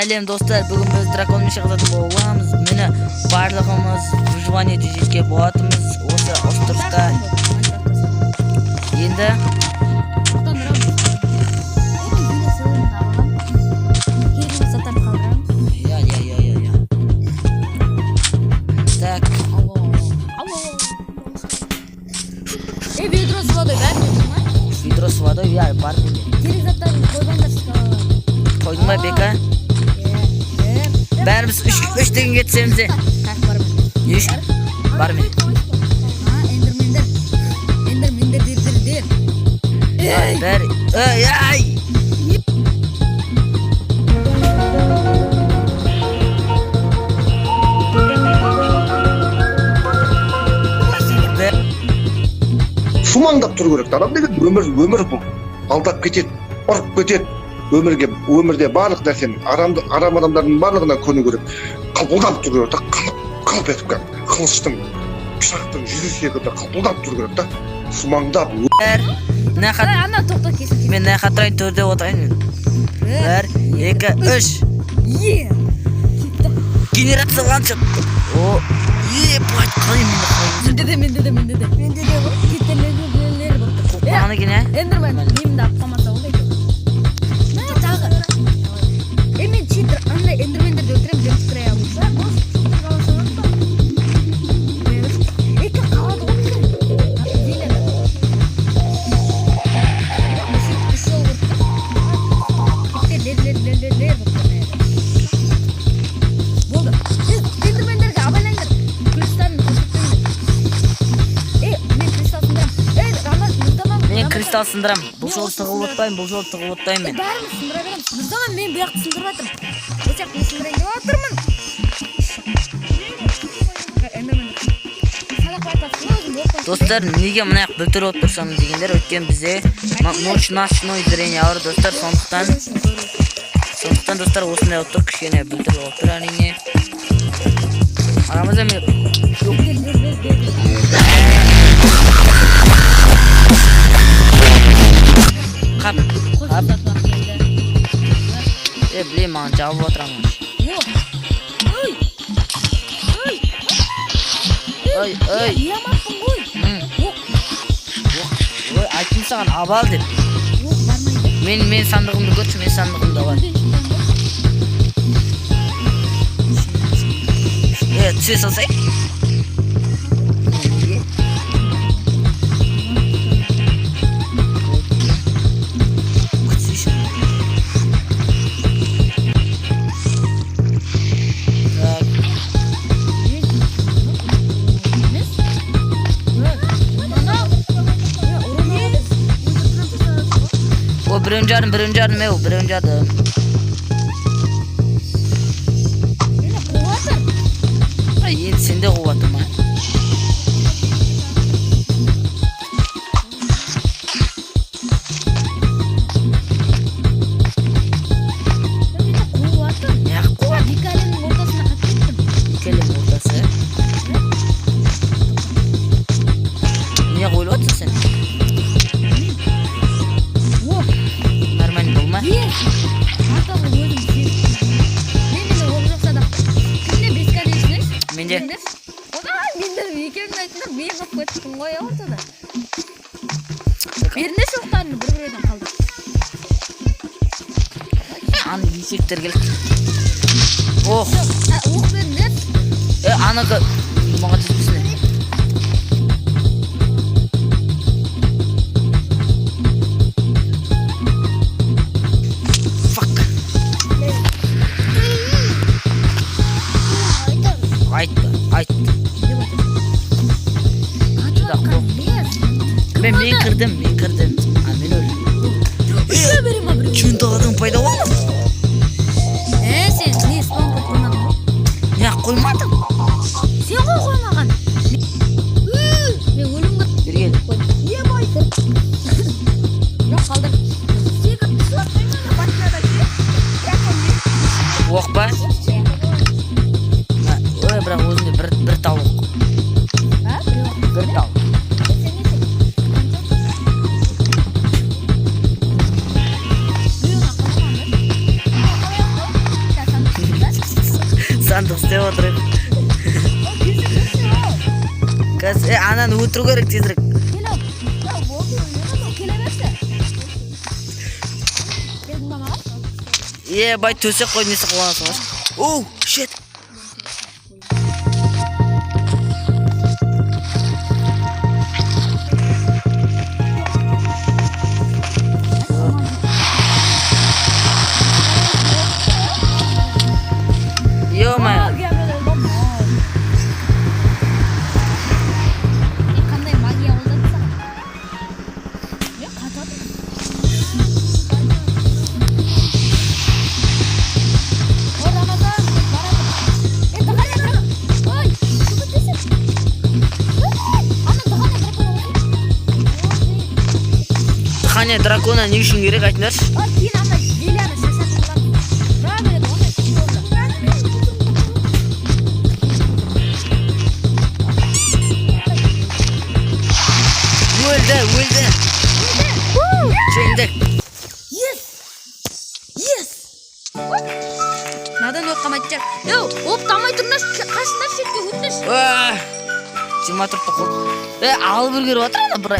Сәлем достар, бүгін біз дракон мешіғазады боламыз. Мені барлығымыз выживание жүзетке болатымыз осы островта. Енді так. Ведро с водой бар ма? Ведро с водой бар. Телезаттарын қойғандар Қойдың ба бека? Бәріміз үш деген кетсеміз де. Не үшін? Бар мен. Эндермендер. Бәрі. Ай! Сумаңдап тұру керек. Адам деген өмір бұл. Алдап кетеді, ұрып кетеді. Өмірде барлық нәрсенің арам адамдардың барлығына көну керек. Қалпылдап тұру керек. Қалп етіп кәп. Қылыштың, пышақтың жүзі секілді қалпылдап тұру керек та. Сумаңдап. Ана тоқта кесін. Мен нәқатрайын төрде отырайын. 1, 2, 3. Генерация ланчып. Бать, қалай Менде де. Кетерлер болды. Қаны кене? Эндермен немді аппамаса олай екен. Тағы. Мен читер, андай эндермендерді өлтірем, жем тікірей алушы. Екі қалады ғой. Зейледі. Үш жол бұртты. Лер болды. Эндермендерге абайлаңдар. Кристалын Мен кристалл сындырам. Бұл жол тығылып отпаймын, мен. Бәріміз сындыра береміз. Мұздаман мен бұяқты сындырып атырмын. Өсек мен сындырайын деп атырмын. Достар, неге мұнаяқ бүлтір отырсам дегендер өткен бізде ночной зрение ауыр достар. Сондықтан достар осындай отыр кішкене бүлтір отыр әрине. Арамызда мен Қап. Білем, маған жауып отырамын. Ой. Ямаппын ғой. Айтым саған абал деп. Мен сандығымды көрші, мен сандығымда бар. Түсе салсай. Birinci adım ev, birinci adım. Yeni sende kuvatım ha. Ya kuvat. Hikayenin ortasına katlettim. Hikayenin ortası. Niye koyulu otur sen? Менде. Менде екеуін айтыңдар, мен қып көттім ғой ортада. Беріне шоқтарыны бір-бірден қалды. Аны есектер келді. Оқ беріңдер. Аныға маған түспесіне. Айтты. Мен кірдім. Мен өлім. Чүнді адам пайда болды? Сен не спам қоймадың ғой? Не қоймадым? Сен ғой қоймаған. Мен өлім қып. Бергел. Не бойды? Жоқ, қалдыр. Секір түсіп қоймады, батынада кеп. Оқ ба? Бірақ өзінде бір тауық. Бір тауық. қарап отырайық. Қазір ананы өлтіру керек тезірек. Бай төсек қой несі қолданасың ба? Оу, shit. Ё-моё. Қандай магия қолданды саған? Мен қатадым. О, Рамазан, барады. Дыхание дракон. Ой, куда ты сешь? Ана дыхание дракон. Дыхание дракона не үшін керек айтыңдаршы? Ой, кейін ана Лилияны шашатын қылады. Бұра береді, ондай күшті болды. Өлді. Жеңдік. Yes. Надан оққа матчар. Оп, дамай тұрнаш, қашындар шетке өтініш. 24 қол. Алып үлгеріп отыр ана бір.